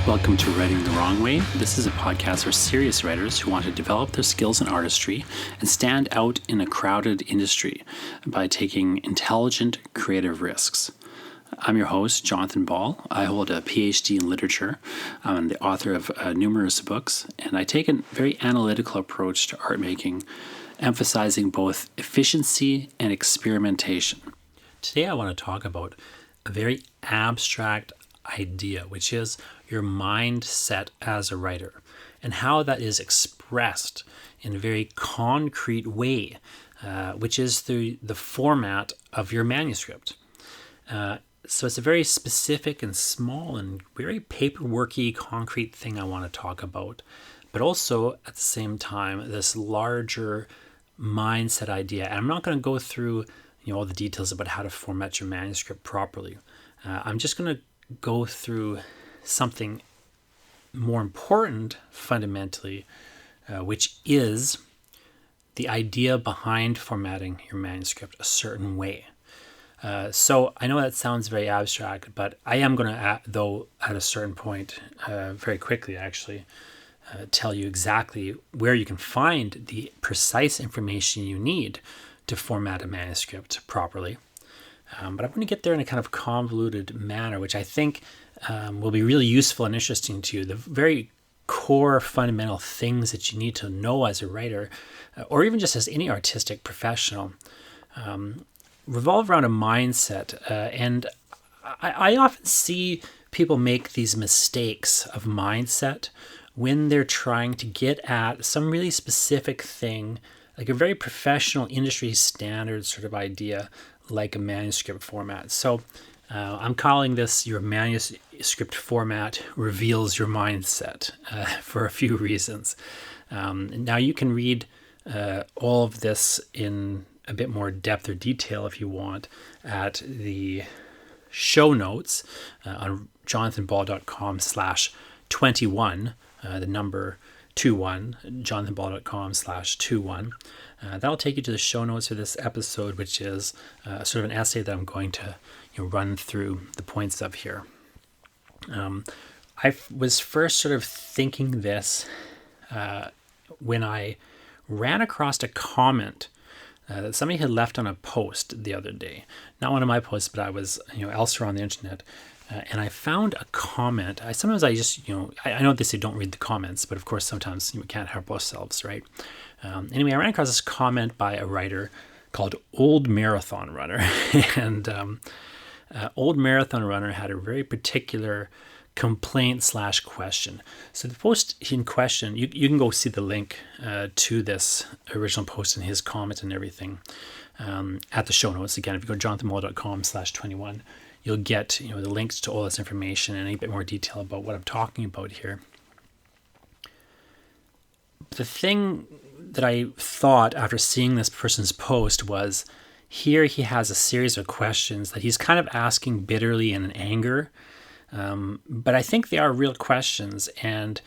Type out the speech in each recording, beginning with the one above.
Welcome to Writing the Wrong Way. This is a podcast for serious writers who want to develop their skills in artistry and stand out in a crowded industry by taking intelligent, creative risks. I'm your host, Jonathan Ball. I hold a PhD in literature. I'm the author of numerous books, and I take a very analytical approach to art making, emphasizing both efficiency and experimentation. Today I want to talk about a very abstract idea, which is your mindset as a writer and how that is expressed in a very concrete way, which is through the format of your manuscript. So it's a very specific and small and very paperworky, concrete thing I want to talk about, but also at the same time, this larger mindset idea. And I'm not going to go through all the details about how to format your manuscript properly. I'm just going to go through something more important fundamentally, which is the idea behind formatting your manuscript a certain way. So I know that sounds very abstract, but I am going to, though, at a certain point, very quickly actually, tell you exactly where you can find the precise information you need to format a manuscript properly. But I'm going to get there in a kind of convoluted manner, which I think will be really useful and interesting to you. The very core fundamental things that you need to know as a writer, or even just as any artistic professional, revolve around a mindset. And I often see people make these mistakes of mindset when they're trying to get at some really specific thing, like a very professional industry standard sort of idea, like a manuscript format. So I'm calling this your manuscript format reveals your mindset for a few reasons. Now you can read all of this in a bit more depth or detail if you want at the show notes on jonathanball.com/21, the number 21, jonathanball.com/21. That'll take you to the show notes for this episode, which is sort of an essay that I'm going to run through the points of here. I was first sort of thinking this when I ran across a comment that somebody had left on a post the other day. Not one of my posts, but I was elsewhere on the internet. And I found a comment. I know they say don't read the comments, but of course sometimes we can't help ourselves, right? Anyway, I ran across this comment by a writer called Old Marathon Runner. And Old Marathon Runner had a very particular complaint/question. So the post in question, you can go see the link to this original post and his comment and everything at the show notes. Again, if you go to jonathanball.com/21, you'll get the links to all this information and a bit more detail about what I'm talking about here. The thing that I thought after seeing this person's post was, here he has a series of questions that he's kind of asking bitterly and in anger, but I think they are real questions, and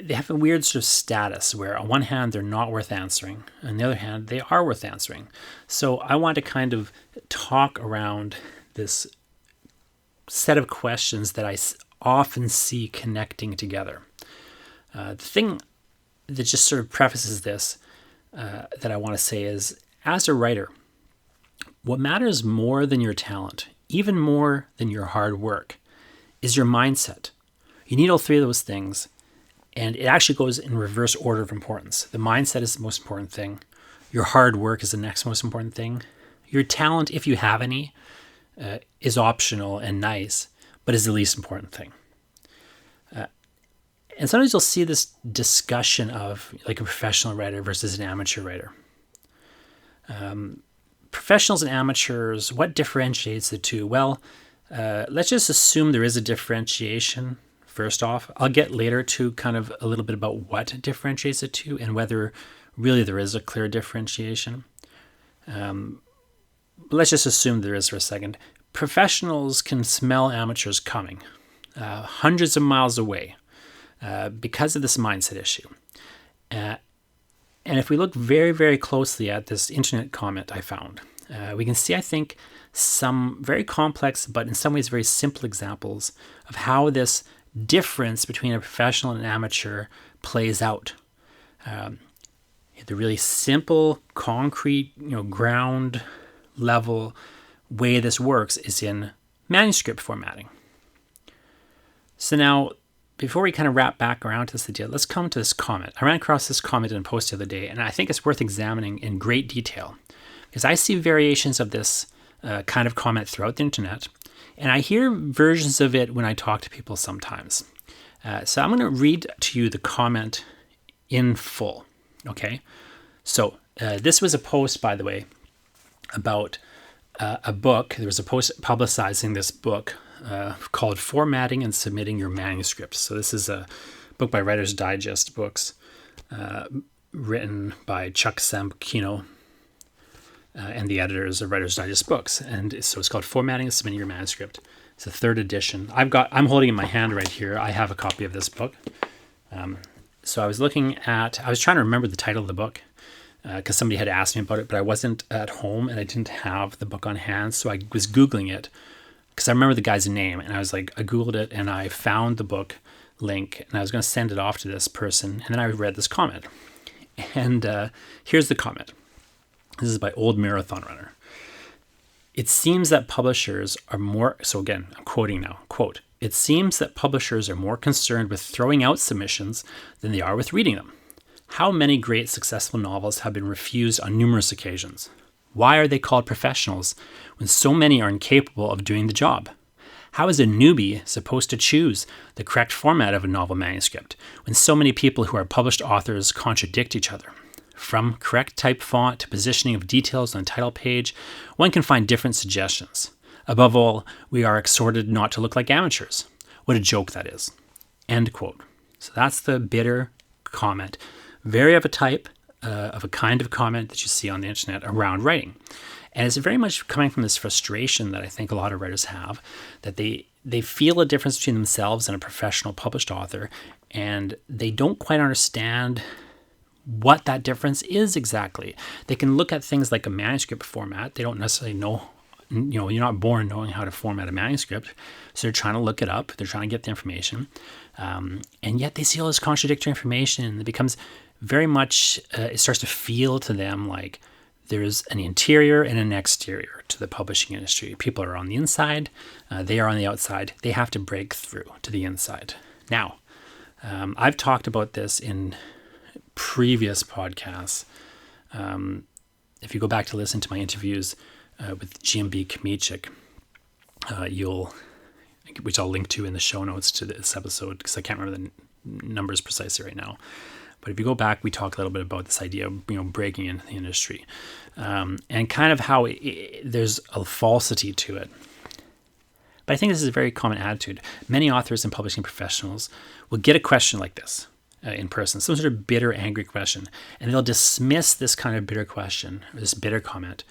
they have a weird sort of status where on one hand they're not worth answering, on the other hand they are worth answering. So I want to kind of talk around this set of questions that I often see connecting together. The thing that just sort of prefaces this that I want to say is, as a writer, what matters more than your talent, even more than your hard work, is your mindset. You need all three of those things, and it actually goes in reverse order of importance. The mindset is the most important thing. Your hard work is the next most important thing. Your talent, if you have any, is optional and nice, but is the least important thing. And sometimes you'll see this discussion of like a professional writer versus an amateur writer. Professionals and amateurs, what differentiates the two? Well, let's just assume there is a differentiation. First off, I'll get later to kind of a little bit about what differentiates the two and whether really there is a clear differentiation. But let's just assume there is for a second. Professionals can smell amateurs coming hundreds of miles away because of this mindset issue. And if we look very, very closely at this internet comment I found, we can see, I think, some very complex, but in some ways very simple examples of how this difference between a professional and an amateur plays out. The really simple, concrete, ground level way this works is in manuscript formatting. So now, before we kind of wrap back around to this idea, let's come to this comment. I ran across this comment in a post the other day, and I think it's worth examining in great detail because I see variations of this kind of comment throughout the internet, and I hear versions of it when I talk to people sometimes. So I'm going to read to you the comment in full. Okay, so this was a post, by the way, about a book. There was a post publicizing this book called Formatting and Submitting Your Manuscript. So this is a book by Writer's Digest Books, written by Chuck Sampkino and the editors of Writer's Digest Books. And so it's called Formatting and Submitting Your Manuscript. It's the 3rd edition. I'm holding it in my hand right here. I have a copy of this book. So I was trying to remember the title of the book because somebody had asked me about it, but I wasn't at home and I didn't have the book on hand. So I was Googling it because I remember the guy's name, and I Googled it and I found the book link, and I was going to send it off to this person. And then I read this comment. And here's the comment. This is by Old Marathon Runner. It seems that publishers are more, so again, I'm quoting now, quote, "It seems that publishers are more concerned with throwing out submissions than they are with reading them. How many great successful novels have been refused on numerous occasions? Why are they called professionals when so many are incapable of doing the job? How is a newbie supposed to choose the correct format of a novel manuscript when so many people who are published authors contradict each other? From correct type font to positioning of details on the title page, one can find different suggestions. Above all, we are exhorted not to look like amateurs. What a joke that is." End quote. So that's the bitter comment. Very of a type, of a kind of comment that you see on the internet around writing. And it's very much coming from this frustration that I think a lot of writers have, that they feel a difference between themselves and a professional published author, and they don't quite understand what that difference is exactly. They can look at things like a manuscript format. They don't necessarily know, you're not born knowing how to format a manuscript. So they're trying to look it up. They're trying to get the information. And yet they see all this contradictory information. It becomes very much, it starts to feel to them like there's an interior and an exterior to the publishing industry. People are on the inside. They are on the outside. They have to break through to the inside. Now, I've talked about this in previous podcasts. If you go back to listen to my interviews with GMB Kmichik, which I'll link to in the show notes to this episode because I can't remember the numbers precisely right now. But if you go back, we talk a little bit about this idea of breaking into the industry and kind of how there's a falsity to it. But I think this is a very common attitude. Many authors and publishing professionals will get a question like this in person, some sort of bitter, angry question, and they'll dismiss this kind of bitter question, or this bitter comment,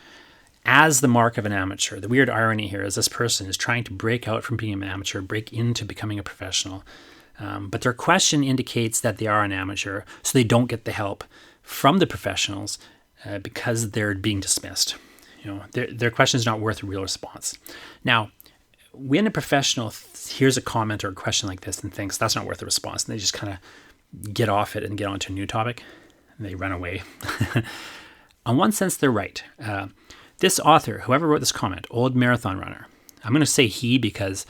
as the mark of an amateur. The weird irony here is this person is trying to break out from being an amateur, break into becoming a professional. But their question indicates that they are an amateur, so they don't get the help from the professionals because they're being dismissed. Their question is not worth a real response. Now, when a professional hears a comment or a question like this and thinks that's not worth a response, and they just kind of get off it and get onto a new topic, and they run away. On one sense, they're right. This author, whoever wrote this comment, Old Marathon Runner, I'm going to say he because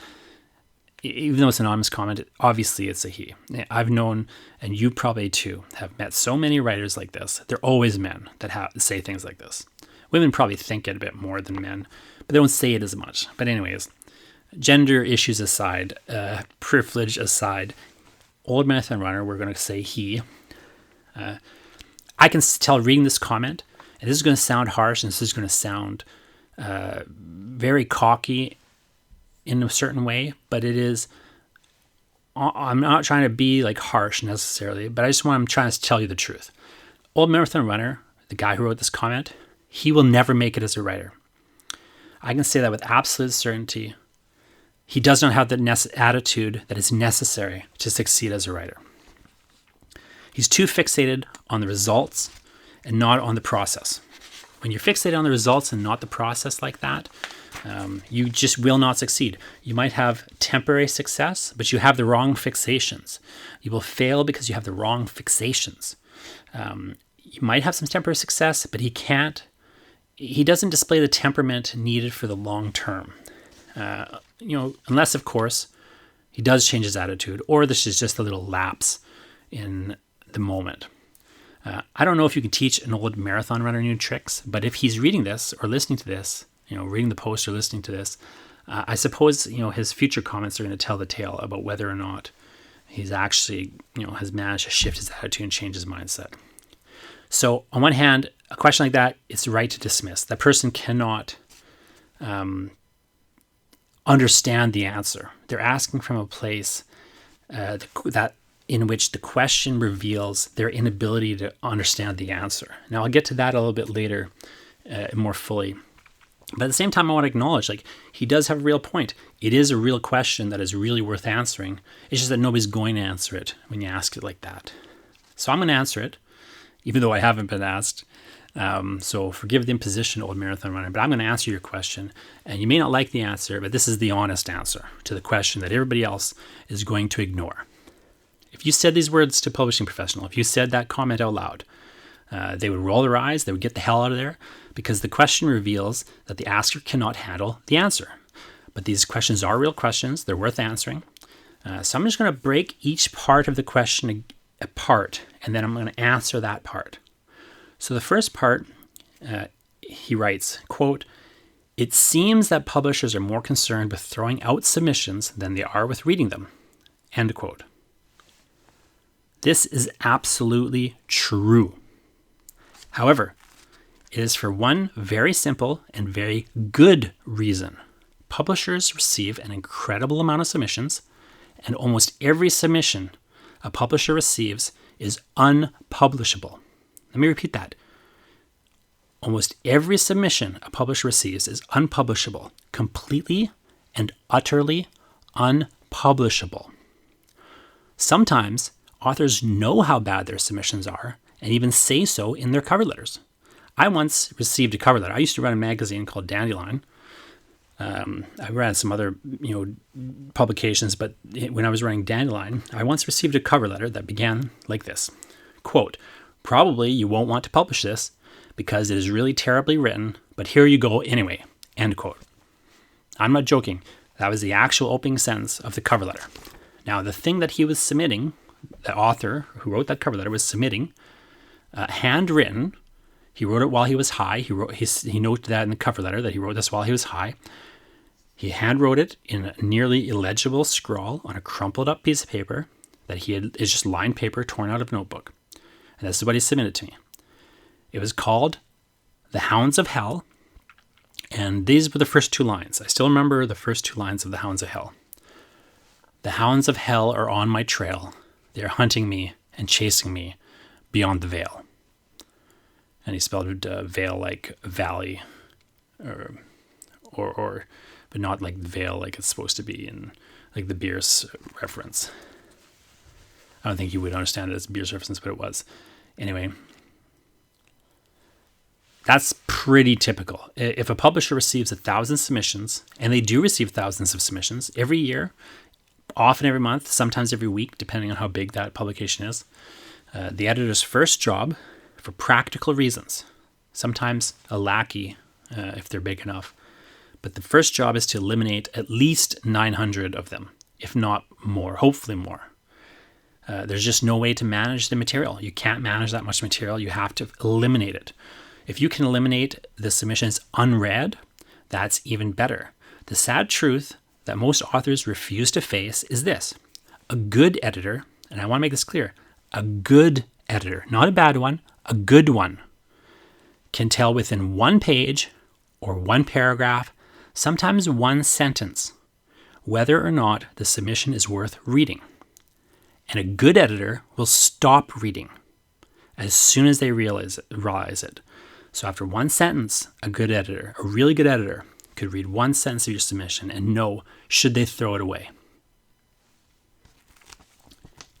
even though it's an anonymous comment, obviously it's a he. I've known, and you probably too, have met so many writers like this. They're always men that say things like this. Women probably think it a bit more than men, but they don't say it as much. But anyways, gender issues aside, privilege aside, Old Marathon Runner, we're going to say he. I can tell reading this comment, and this is going to sound harsh, and this is going to sound very cocky in a certain way, but it is, I'm not trying to be like harsh necessarily, but I'm trying to tell you the truth. Old Marathon Runner, the guy who wrote this comment, he will never make it as a writer. I can say that with absolute certainty. He does not have the attitude that is necessary to succeed as a writer. He's too fixated on the results and not on the process. When you're fixated on the results and not the process like that, You just will not succeed. You might have temporary success, but you have the wrong fixations. You will fail because you have the wrong fixations. You might have some temporary success, but he doesn't display the temperament needed for the long term. Unless, of course, he does change his attitude, or this is just a little lapse in the moment. I don't know if you can teach an old marathon runner new tricks, but if he's reading this or listening to this, reading the post or listening to this, I suppose, his future comments are going to tell the tale about whether or not he's actually, has managed to shift his attitude and change his mindset. So on one hand, a question like that, it's right to dismiss. That person cannot understand the answer. They're asking from a place that in which the question reveals their inability to understand the answer. Now, I'll get to that a little bit later more fully. But at the same time, I want to acknowledge, he does have a real point. It is a real question that is really worth answering. It's just that nobody's going to answer it when you ask it like that. So I'm going to answer it, even though I haven't been asked. So forgive the imposition, old marathon runner, but I'm going to answer your question. And you may not like the answer, but this is the honest answer to the question that everybody else is going to ignore. If you said these words to a publishing professional, if you said that comment out loud, they would roll their eyes, they would get the hell out of there, because the question reveals that the asker cannot handle the answer. But these questions are real questions, they're worth answering. So I'm just going to break each part of the question apart, and then I'm going to answer that part. So the first part, he writes, quote, "It seems that publishers are more concerned with throwing out submissions than they are with reading them." End quote. This is absolutely true. However, it is for one very simple and very good reason. Publishers receive an incredible amount of submissions, and almost every submission a publisher receives is unpublishable. Let me repeat that. Almost every submission a publisher receives is unpublishable, completely and utterly unpublishable. Sometimes authors know how bad their submissions are and even say so in their cover letters. I once received a cover letter. I used to run a magazine called Dandelion. I ran some other, publications, but when I was running Dandelion, I once received a cover letter that began like this, quote, "Probably you won't want to publish this because it is really terribly written, but here you go anyway," end quote. I'm not joking. That was the actual opening sentence of the cover letter. Now, the thing that he was submitting, the author who wrote that cover letter was submitting, handwritten. He wrote it while he was high. He noted that in the cover letter that he wrote this while he was high. He handwrote it in a nearly illegible scrawl on a crumpled up piece of paper that is just lined paper torn out of a notebook. And this is what he submitted to me. It was called The Hounds of Hell. And these were the first two lines. I still remember the first two lines of The Hounds of Hell. "The hounds of hell are on my trail. They are hunting me and chasing me beyond the veil." And he spelled veil like valley, or but not like veil like it's supposed to be in like the Beers reference. I don't think you would understand it as Beers reference, but it was. Anyway, that's pretty typical. If a publisher receives 1,000 submissions, and they do receive thousands of submissions every year, often every month, sometimes every week, depending on how big that publication is, the editor's first job, for practical reasons, sometimes a lackey if they're big enough, but the first job is to eliminate at least 900 of them, if not more, hopefully more. There's just no way to manage the material. You can't manage that much material. You have to eliminate it. If you can eliminate the submissions unread, that's even better. The sad truth that most authors refuse to face is this. A good editor, and I want to make this clear, a good editor, not a bad one, a good one, can tell within one page or one paragraph, sometimes one sentence, whether or not the submission is worth reading. And a good editor will stop reading as soon as they realize it. So after one sentence, a good editor, a really good editor, could read one sentence of your submission and know should they throw it away.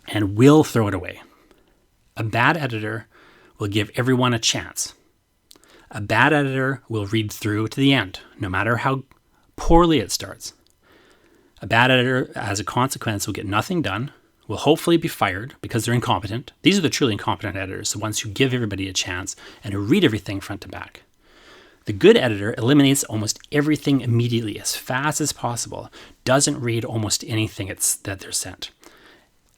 And will throw it away. A bad editor will give everyone a chance. A bad editor will read through to the end, no matter how Poorly it starts. A bad editor, as a consequence, will get nothing done, will hopefully be fired because they're incompetent. These are the truly incompetent editors, the ones who give everybody a chance and who read everything front to back. The good editor eliminates almost everything immediately, as fast as possible, doesn't read almost anything that they're sent.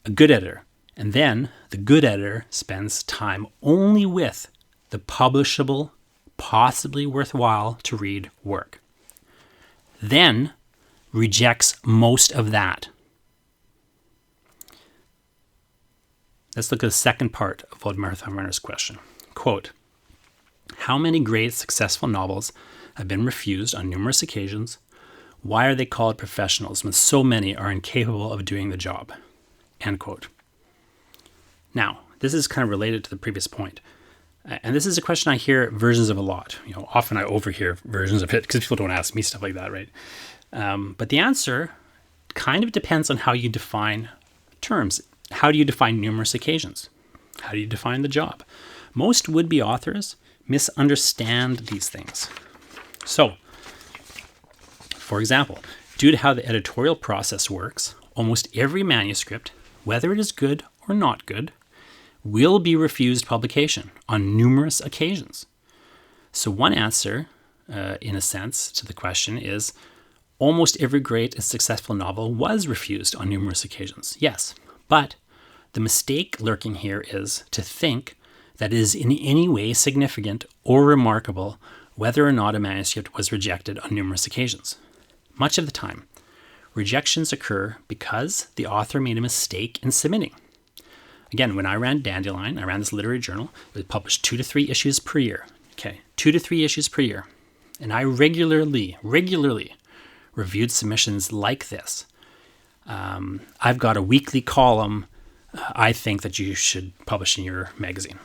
A good editor. And then the good editor spends time only with the publishable, possibly worthwhile to read work. Then rejects most of that. Let's look at the second part of Old Marathon Runner's question. Quote, how many great successful novels have been refused on numerous occasions? Why are they called professionals when so many are incapable of doing the job? End quote. Now, this is kind of related to the previous point. And this is a question I hear versions of a lot. Often I overhear versions of it because people don't ask me stuff like that, right? But the answer kind of depends on how you define terms. How do you define numerous occasions? How do you define the job? Most would-be authors misunderstand these things. So, for example, due to how the editorial process works, almost every manuscript, whether it is good or not good, will be refused publication on numerous occasions. So one answer, in a sense, to the question is almost every great and successful novel was refused on numerous occasions. Yes, but the mistake lurking here is to think that it is in any way significant or remarkable whether or not a manuscript was rejected on numerous occasions. Much of the time, rejections occur because the author made a mistake in submitting. Again, when I ran Dandelion, I ran this literary journal. It was published 2 to 3 issues per year. Okay, 2 to 3 issues per year. And I regularly reviewed submissions like this. I've got a weekly column I think that you should publish in your magazine.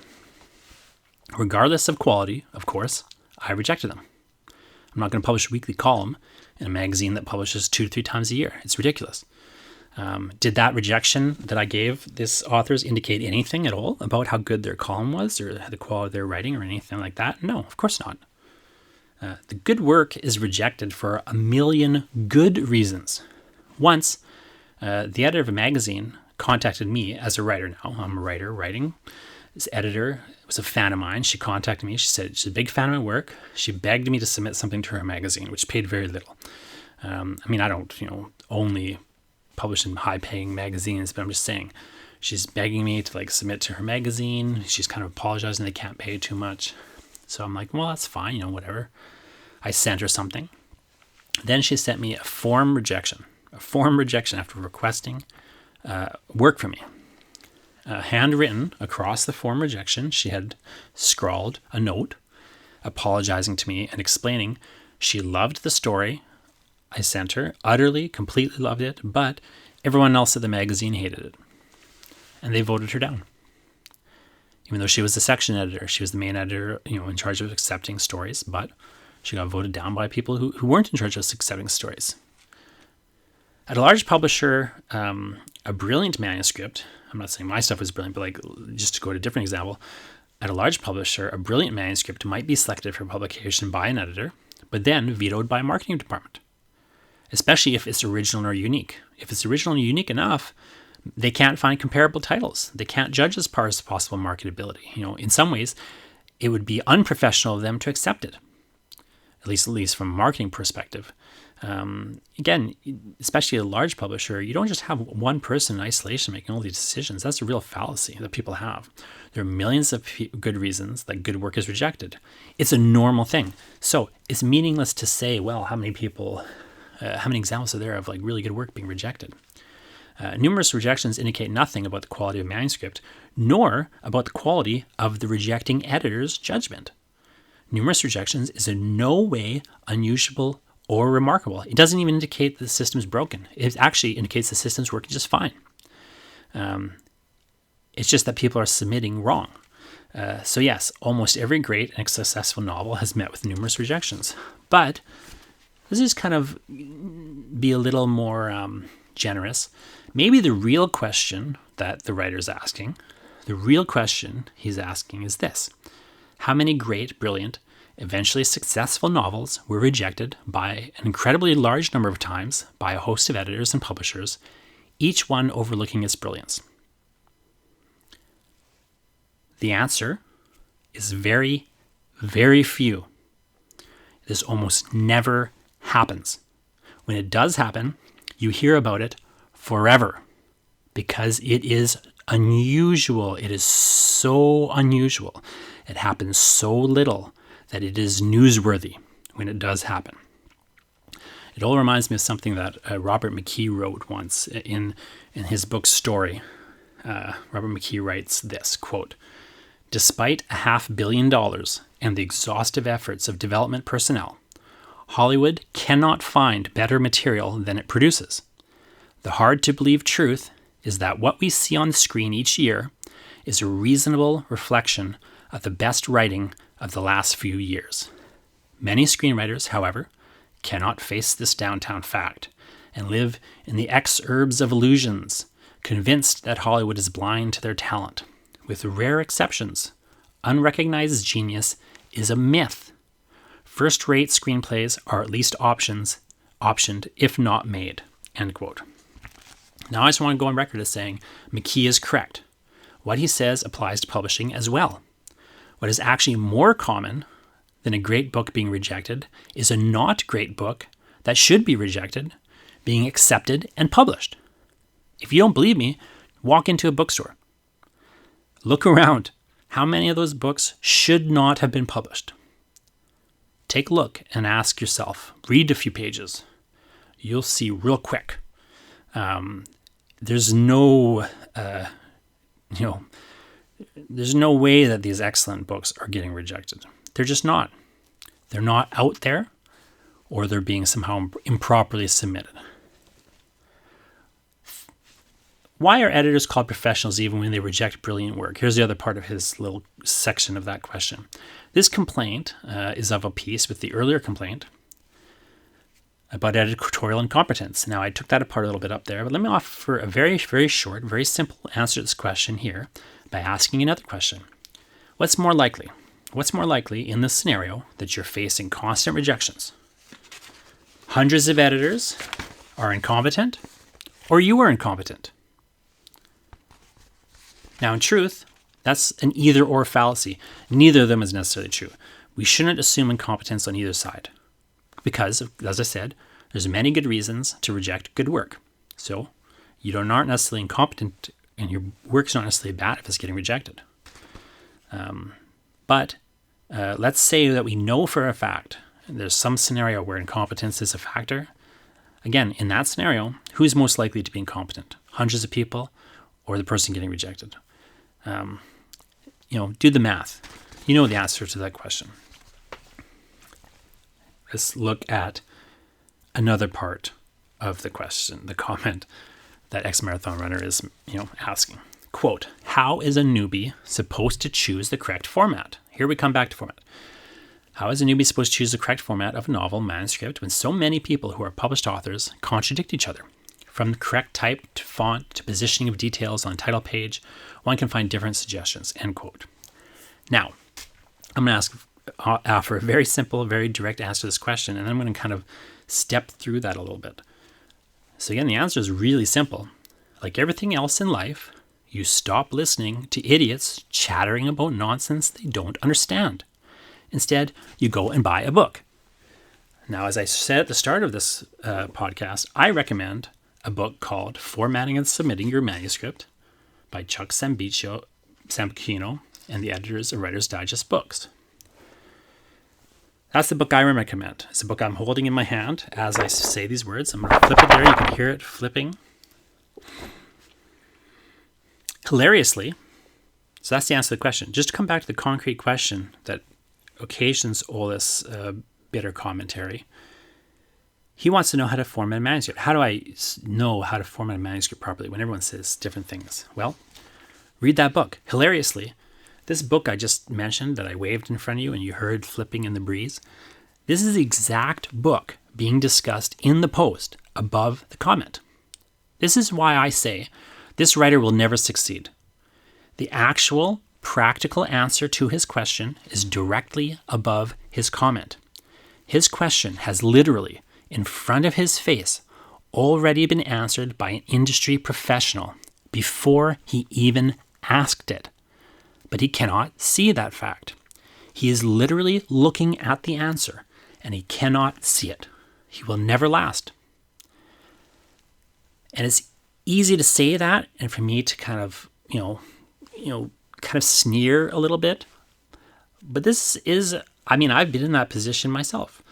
Regardless of quality, of course, I rejected them. I'm not going to publish a weekly column in a magazine that publishes 2 to 3 times a year. It's ridiculous. Did that rejection that I gave this authors indicate anything at all about how good their column was or the quality of their writing or anything like that? No, of course not. The good work is rejected for a million good reasons. Once, the editor of a magazine contacted me as a writer now. I'm a writer writing. This editor was a fan of mine. She contacted me. She said she's a big fan of my work. She begged me to submit something to her magazine, which paid very little. I don't, only publish in high-paying magazines, but I'm just saying, she's begging me to submit to her magazine. She's kind of apologizing they can't pay too much. So I'm like, well, that's fine, whatever. I sent her something. Then she sent me a form rejection after requesting work from me. Handwritten across the form rejection, she had scrawled a note apologizing to me and explaining she loved the story I sent her, utterly, completely loved it, but everyone else at the magazine hated it. And they voted her down. Even though she was the section editor, she was the main editor, in charge of accepting stories, but she got voted down by people who weren't in charge of accepting stories. At a large publisher, a brilliant manuscript, I'm not saying my stuff was brilliant, but just to go to a different example, at a large publisher, a brilliant manuscript might be selected for publication by an editor, but then vetoed by a marketing department, especially if it's original or unique. If it's original and unique enough, they can't find comparable titles. They can't judge as far as possible marketability. In some ways, it would be unprofessional of them to accept it, at least from a marketing perspective. Again, especially a large publisher, you don't just have one person in isolation making all these decisions. That's a real fallacy that people have. There are millions of good reasons that good work is rejected. It's a normal thing. So it's meaningless to say, well, how many examples are there of really good work being rejected? Numerous rejections indicate nothing about the quality of manuscript, nor about the quality of the rejecting editor's judgment. Numerous rejections is in no way unusual or remarkable. It doesn't even indicate the system's broken. It actually indicates the system's working just fine. It's just that people are submitting wrong. So yes, almost every great and successful novel has met with numerous rejections. But let's just kind of be a little more generous. Maybe the real question that the writer's asking, the real question he's asking is this: how many great, brilliant, Eventually successful novels were rejected by an incredibly large number of times by a host of editors and publishers, each one overlooking its brilliance. The answer is very, very few. This almost never happens. When it does happen, you hear about it forever because it is unusual. It is so unusual. It happens so little that it is newsworthy when it does happen. It all reminds me of something that Robert McKee wrote once in his book Story. Robert McKee writes this, quote, "Despite $500 million and the exhaustive efforts of development personnel, Hollywood cannot find better material than it produces. The hard-to-believe truth is that what we see on the screen each year is a reasonable reflection of the best writing of the last few years. Many screenwriters, however, cannot face this downtown fact and live in the exurbs of illusions, convinced that Hollywood is blind to their talent. With rare exceptions, unrecognized genius is a myth. First-rate screenplays are at least optioned, if not made." End quote. Now I just want to go on record as saying McKee is correct. What he says applies to publishing as well. What is actually more common than a great book being rejected is a not great book that should be rejected being accepted and published. If you don't believe me, walk into a bookstore. Look around. How many of those books should not have been published? Take a look and ask yourself. Read a few pages. You'll see real quick. There's no way that these excellent books are getting rejected. They're just not. They're not out there, or they're being somehow improperly submitted. Why are editors called professionals even when they reject brilliant work? Here's the other part of his little section of that question. This complaint is of a piece with the earlier complaint about editorial incompetence. Now, I took that apart a little bit up there, but let me offer a very, very short, very simple answer to this question here by asking another question. What's more likely? What's more likely in this scenario that you're facing constant rejections? Hundreds of editors are incompetent, or you are incompetent? Now, in truth, that's an either-or fallacy. Neither of them is necessarily true. We shouldn't assume incompetence on either side because, as I said, there's many good reasons to reject good work. So you aren't necessarily incompetent and your work's not necessarily bad if it's getting rejected. But let's say that we know for a fact there's some scenario where incompetence is a factor. Again, in that scenario, who's most likely to be incompetent? Hundreds of people or the person getting rejected? Do the math. You know the answer to that question. Let's look at another part of the question, the comment that ex-marathon runner is, asking. Quote, "How is a newbie supposed to choose the correct format?" Here we come back to format. How is a newbie supposed to choose the correct format of a novel manuscript when so many people who are published authors contradict each other? From the correct type to font to positioning of details on title page, one can find different suggestions, end quote. Now, I'm going to offer a very simple, very direct answer to this question, and I'm going to kind of step through that a little bit. So again, the answer is really simple. Like everything else in life, you stop listening to idiots chattering about nonsense they don't understand. Instead, you go and buy a book. Now, as I said at the start of this podcast, I recommend a book called Formatting and Submitting Your Manuscript by Chuck Sambuchino and the editors of Writer's Digest Books. That's the book I recommend. It's a book I'm holding in my hand as I say these words. I'm going to flip it there. You can hear it flipping. Hilariously, so that's the answer to the question. Just to come back to the concrete question that occasions all this bitter commentary, he wants to know how to format a manuscript. How do I know how to format a manuscript properly when everyone says different things? Well, read that book. Hilariously, this book I just mentioned that I waved in front of you and you heard flipping in the breeze, this is the exact book being discussed in the post above the comment. This is why I say this writer will never succeed. The actual practical answer to his question is directly above his comment. His question has literally, in front of his face, already been answered by an industry professional before he even asked it. But he cannot see that fact. He is literally looking at the answer, and he cannot see it. He will never last. And it's easy to say that, and for me to kind of, kind of sneer a little bit. But this is, I've been in that position myself.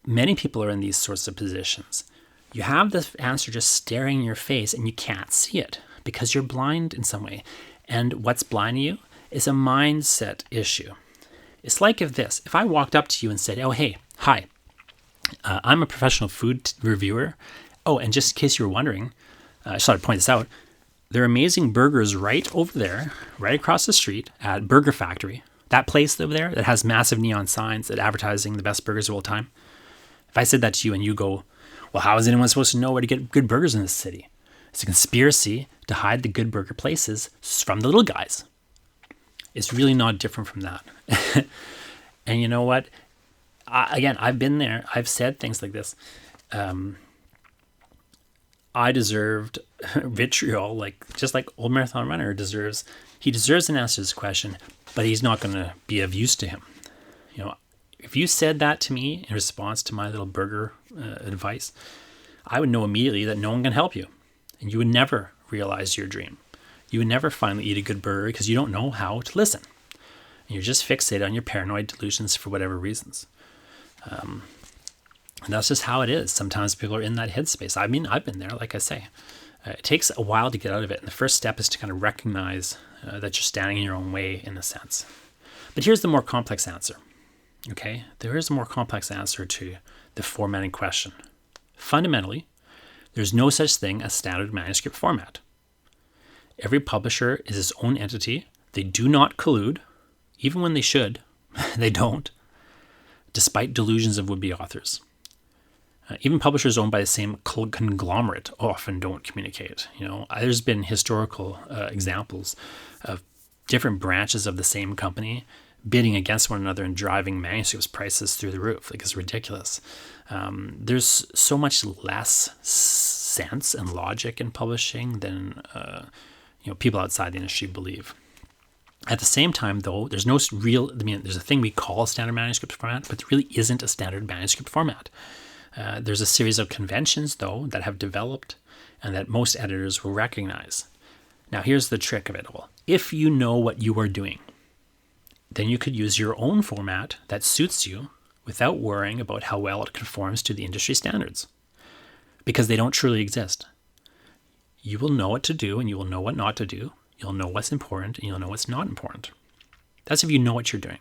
Many people are in these sorts of positions. You have the answer just staring in your face, and you can't see it because you're blind in some way. And what's blinding you is a mindset issue. It's like if I walked up to you and said, oh, hey, hi, I'm a professional food reviewer. Oh, and just in case you were wondering, I just thought I'd point this out. There are amazing burgers right over there, right across the street at Burger Factory. That place over there that has massive neon signs that advertising the best burgers of all time. If I said that to you and you go, well, how is anyone supposed to know where to get good burgers in this city? It's a conspiracy to hide the good burger places from the little guys. It's really not different from that. And you know what? I've been there. I've said things like this. I deserved vitriol, just like Old Marathon Runner deserves. He deserves an answer to this question, but he's not going to be of use to him. If you said that to me in response to my little burger advice, I would know immediately that no one can help you, and you would never realize your dream. You would never finally eat a good burger because you don't know how to listen. And you're just fixated on your paranoid delusions for whatever reasons. And that's just how it is. Sometimes people are in that headspace. I've been there, like I say. It takes a while to get out of it. And the first step is to kind of recognize that you're standing in your own way, in a sense. But here's the more complex answer. Okay? There is a more complex answer to the formatting question. Fundamentally, there's no such thing as standard manuscript format. Every publisher is its own entity. They do not collude, even when they should. They don't, despite delusions of would-be authors. Even publishers owned by the same conglomerate often don't communicate. There's been historical examples of different branches of the same company bidding against one another and driving manuscripts prices through the roof. It's ridiculous. There's so much less sense and logic in publishing than people outside the industry believe. At the same time, though, there's no real. There's a thing we call a standard manuscript format, but there really isn't a standard manuscript format. There's a series of conventions, though, that have developed and that most editors will recognize. Now, here's the trick of it all. If you know what you are doing, then you could use your own format that suits you without worrying about how well it conforms to the industry standards, because they don't truly exist. You will know what to do and you will know what not to do. You'll know what's important and you'll know what's not important. That's if you know what you're doing.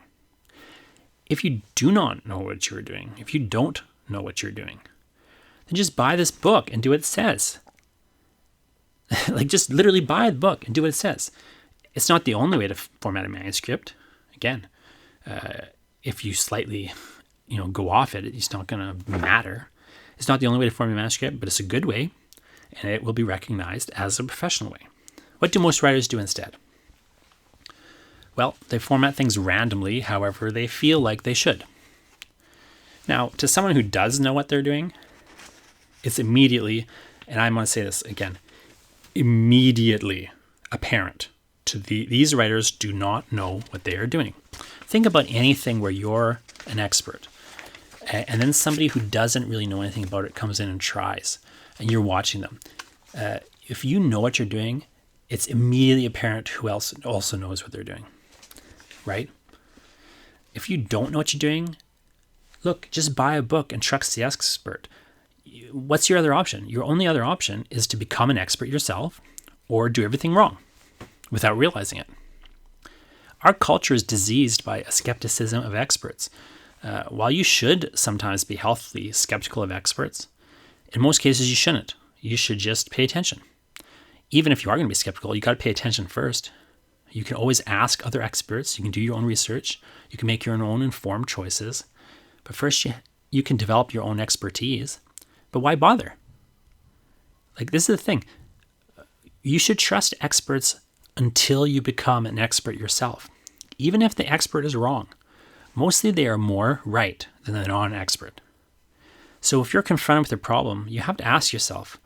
If you do not know what you're doing, if you don't know what you're doing, then just buy this book and do what it says. Just literally buy the book and do what it says. It's not the only way to format a manuscript. Again, if you slightly, go off it, it's not going to matter. It's not the only way to format a manuscript, but it's a good way, and it will be recognized as a professional way. What do most writers do instead? Well, they format things randomly, however they feel like they should. Now, to someone who does know what they're doing, it's immediately, and I'm going to say this again, immediately apparent to these writers do not know what they are doing. Think about anything where you're an expert, and then somebody who doesn't really know anything about it comes in and tries, and you're watching them. If you know what you're doing, it's immediately apparent who else also knows what they're doing, right? If you don't know what you're doing, look, just buy a book and trust the expert. What's your other option? Your only other option is to become an expert yourself or do everything wrong without realizing it. Our culture is diseased by a skepticism of experts. While you should sometimes be healthily skeptical of experts, in most cases you shouldn't. You should just pay attention. Even if you are going to be skeptical, you got to pay attention first. You can always ask other experts. You can do your own research. You can make your own informed choices. But first, you can develop your own expertise. But why bother? This is the thing. You should trust experts until you become an expert yourself. Even if the expert is wrong, mostly they are more right than the non-expert. So if you're confronted with a problem, you have to ask yourself,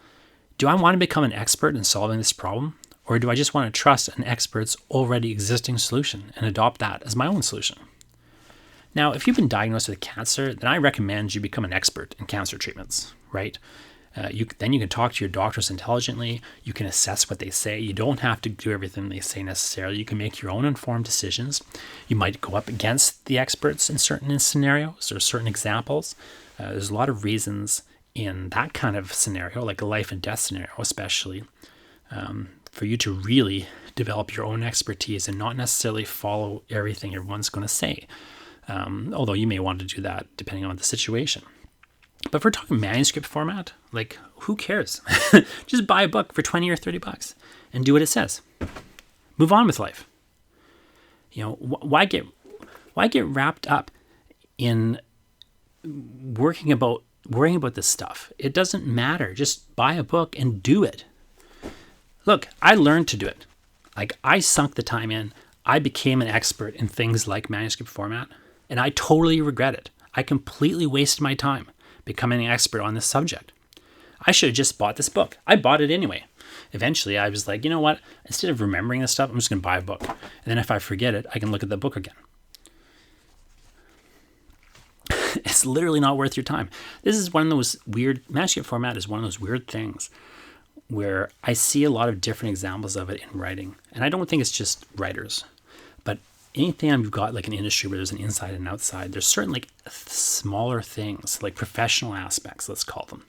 do I want to become an expert in solving this problem? Or do I just want to trust an expert's already existing solution and adopt that as my own solution? Now, if you've been diagnosed with cancer, then I recommend you become an expert in cancer treatments, right? Then you can talk to your doctors intelligently. You can assess what they say. You don't have to do everything they say necessarily. You can make your own informed decisions. You might go up against the experts in certain scenarios or certain examples. There's a lot of reasons in that kind of scenario, like a life and death scenario especially, for you to really develop your own expertise and not necessarily follow everything everyone's going to say. Although you may want to do that depending on the situation. But if we're talking manuscript format, like who cares? Just buy a book for $20 or $30 and do what it says. Move on with life. Why get wrapped up in worrying about this stuff? It doesn't matter. Just buy a book and do it. Look, I learned to do it. Like I sunk the time in. I became an expert in things like manuscript format, and I totally regret it. I completely wasted my time becoming an expert on this subject. I should have just bought this book. I bought it anyway. Eventually, I was like, you know what? Instead of remembering this stuff, I'm just going to buy a book. And then if I forget it, I can look at the book again. It's literally not worth your time. This is one of those weird, manuscript format is one of those weird things where I see a lot of different examples of it in writing. And I don't think it's just writers, but anytime you've got like an industry where there's an inside and outside, there's certain like smaller things, like professional aspects, let's call them,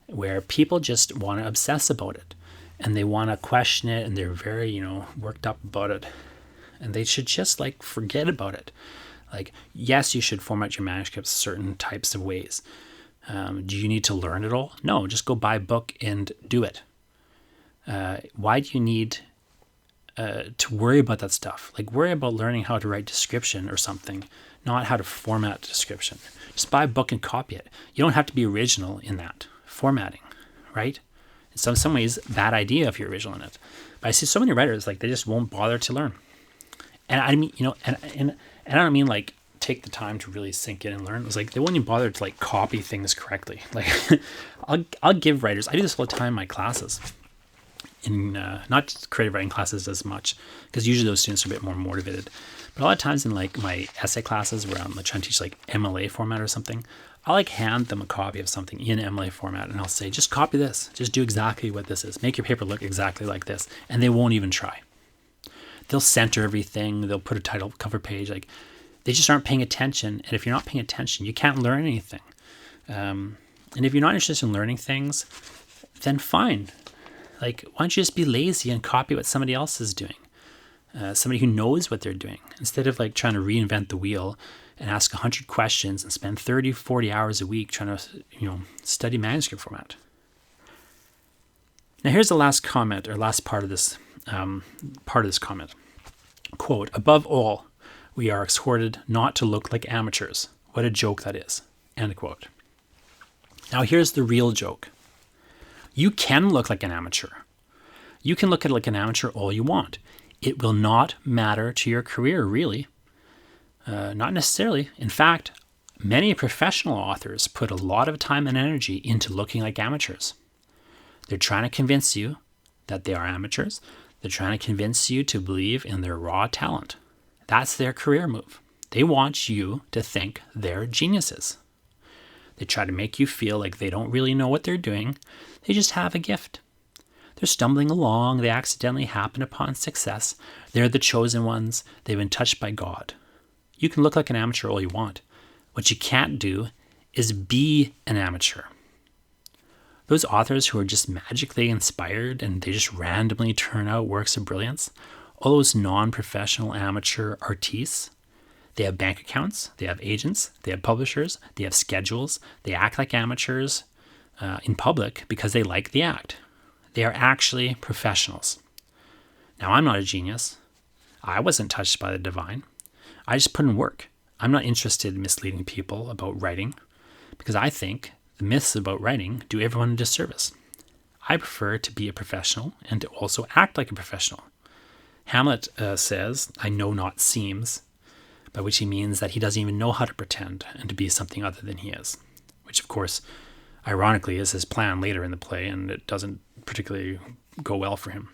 where people just want to obsess about it and they want to question it and they're very, worked up about it. And they should just like forget about it. Like, yes, you should format your manuscripts certain types of ways. Do you need to learn it all? No, just go buy a book and do it. Why do you need to worry about that stuff? Like worry about learning how to write description or something, not how to format description. Just buy a book and copy it. You don't have to be original in that formatting, right? In some ways, bad idea if you're original in it. But I see so many writers, like they just won't bother to learn. And I mean, and I don't mean like take the time to really sink in and learn. It's like they won't even bother to like copy things correctly. Like I'll give writers, I do this all the time in my classes. In not just creative writing classes as much, because usually those students are a bit more motivated. But a lot of times in like my essay classes where I'm trying to teach like MLA format or something, I'll like hand them a copy of something in MLA format and I'll say, just copy this. Just do exactly what this is. Make your paper look exactly like this. And they won't even try. They'll center everything. They'll put a title, cover page. Like they just aren't paying attention. And if you're not paying attention, you can't learn anything. And if you're not interested in learning things, then fine. Like, why don't you just be lazy and copy what somebody else is doing? Somebody who knows what they're doing, instead of like trying to reinvent the wheel and ask 100 questions and spend 30, 40 hours a week trying to, study manuscript format. Now, here's the last comment or last part of this comment. Quote, above all, we are exhorted not to look like amateurs. What a joke that is. End quote. Now, here's the real joke. You can look like an amateur. You can look at like an amateur all you want. It will not matter to your career, really. Not necessarily. In fact, many professional authors put a lot of time and energy into looking like amateurs. They're trying to convince you that they are amateurs. They're trying to convince you to believe in their raw talent. That's their career move. They want you to think they're geniuses. They try to make you feel like they don't really know what they're doing. They just have a gift. They're stumbling along. They accidentally happen upon success. They're the chosen ones. They've been touched by God. You can look like an amateur all you want. What you can't do is be an amateur. Those authors who are just magically inspired and they just randomly turn out works of brilliance, all those non-professional amateur artistes, they have bank accounts, they have agents, they have publishers, they have schedules, they act like amateurs in public because they like the act. They are actually professionals. Now, I'm not a genius. I wasn't touched by the divine. I just put in work. I'm not interested in misleading people about writing because I think the myths about writing do everyone a disservice. I prefer to be a professional and to also act like a professional. Hamlet says, "I know not seems," by which he means that he doesn't even know how to pretend and to be something other than he is, which of course, ironically, is his plan later in the play, and it doesn't particularly go well for him.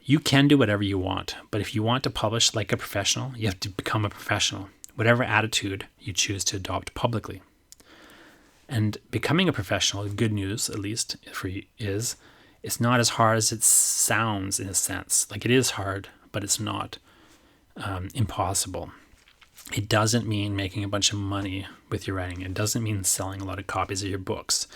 You can do whatever you want, but if you want to publish like a professional, you have to become a professional, whatever attitude you choose to adopt publicly. And becoming a professional, good news, at least for you, is it's not as hard as it sounds in a sense. Like, it is hard, but it's not impossible. It doesn't mean making a bunch of money with your writing. It doesn't mean selling a lot of copies of your books.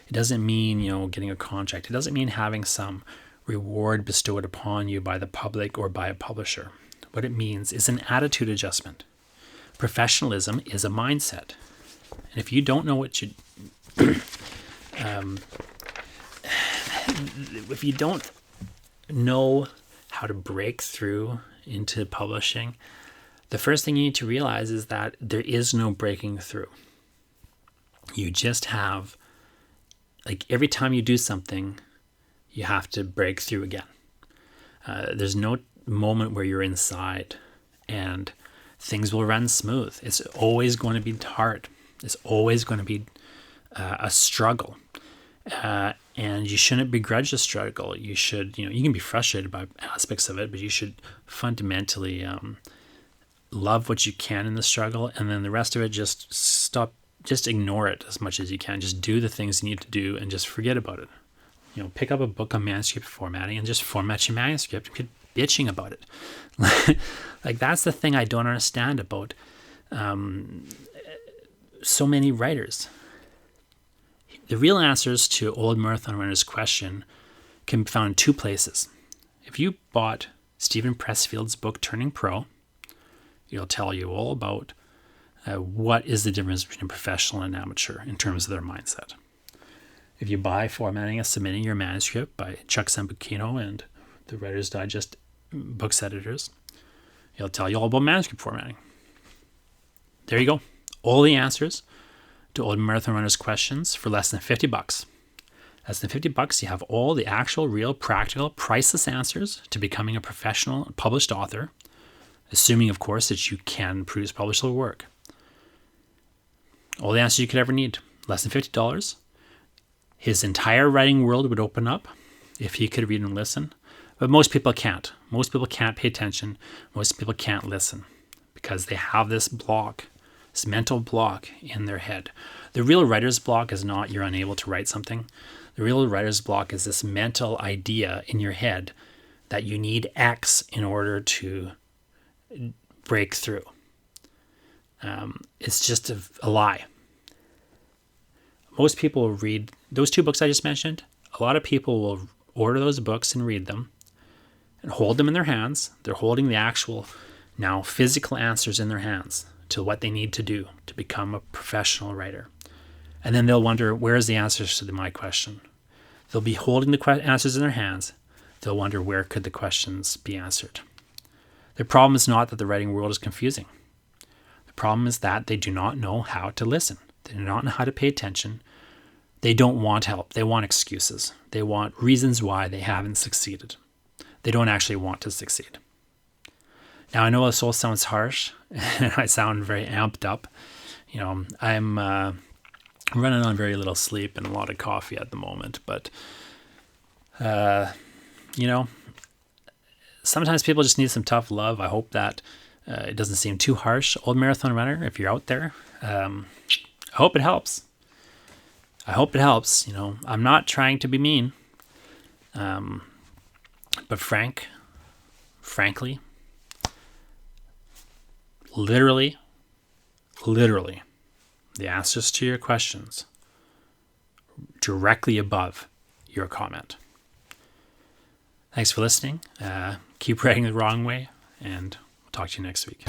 It doesn't mean, getting a contract. It doesn't mean having some reward bestowed upon you by the public or by a publisher. What it means is an attitude adjustment. Professionalism is a mindset. And if you don't know what you if you don't know how to break through into publishing, the first thing you need to realize is that there is no breaking through. You just have, like, every time you do something, you have to break through again. There's no moment where you're inside and things will run smooth. It's always going to be hard. It's always going to be a struggle. And you shouldn't begrudge the struggle. You should, you can be frustrated by aspects of it, but you should fundamentally love what you can in the struggle, and then the rest of it, just ignore it as much as you can. Just do the things you need to do and just forget about it. Pick up a book on manuscript formatting and just format your manuscript and quit bitching about it. Like, that's the thing I don't understand about so many writers. The real answers to Old Marathon Runner's question can be found in two places. If you bought Stephen Pressfield's book, Turning Pro, it'll tell you all about what is the difference between a professional and an amateur in terms of their mindset. If you buy Formatting and Submitting Your Manuscript by Chuck Sambuchino and the Writer's Digest books editors, it'll tell you all about manuscript formatting. There you go. All the answers to Old Marathon Runner's questions for less than $50. Less than $50, you have all the actual, real, practical, priceless answers to becoming a professional published author, assuming, of course, that you can produce publishable work. All the answers you could ever need. Less than $50. His entire writing world would open up if he could read and listen. But most people can't. Most people can't pay attention. Most people can't listen because they have this block, this mental block in their head. The real writer's block is not you're unable to write something. The real writer's block is this mental idea in your head that you need X in order to break through. It's just a lie. Most people read those two books I just mentioned. A lot of people will order those books and read them and hold them in their hands. They're holding the actual, now physical answers in their hands to what they need to do to become a professional writer. And then they'll wonder, where's the answers to my question? They'll be holding the answers in their hands. They'll wonder, where could the questions be answered? The problem is not that the writing world is confusing. The problem is that they do not know how to listen. They do not know how to pay attention. They don't want help. They want excuses. They want reasons why they haven't succeeded. They don't actually want to succeed. Now, I know this all sounds harsh, and I sound very amped up. I'm running on very little sleep and a lot of coffee at the moment, but, sometimes people just need some tough love. I hope that it doesn't seem too harsh. Old Marathon Runner, if you're out there, I hope it helps. I hope it helps. I'm not trying to be mean, but frankly, literally, the answers to your questions directly above your comment. Thanks for listening. Keep writing the wrong way, and we'll talk to you next week.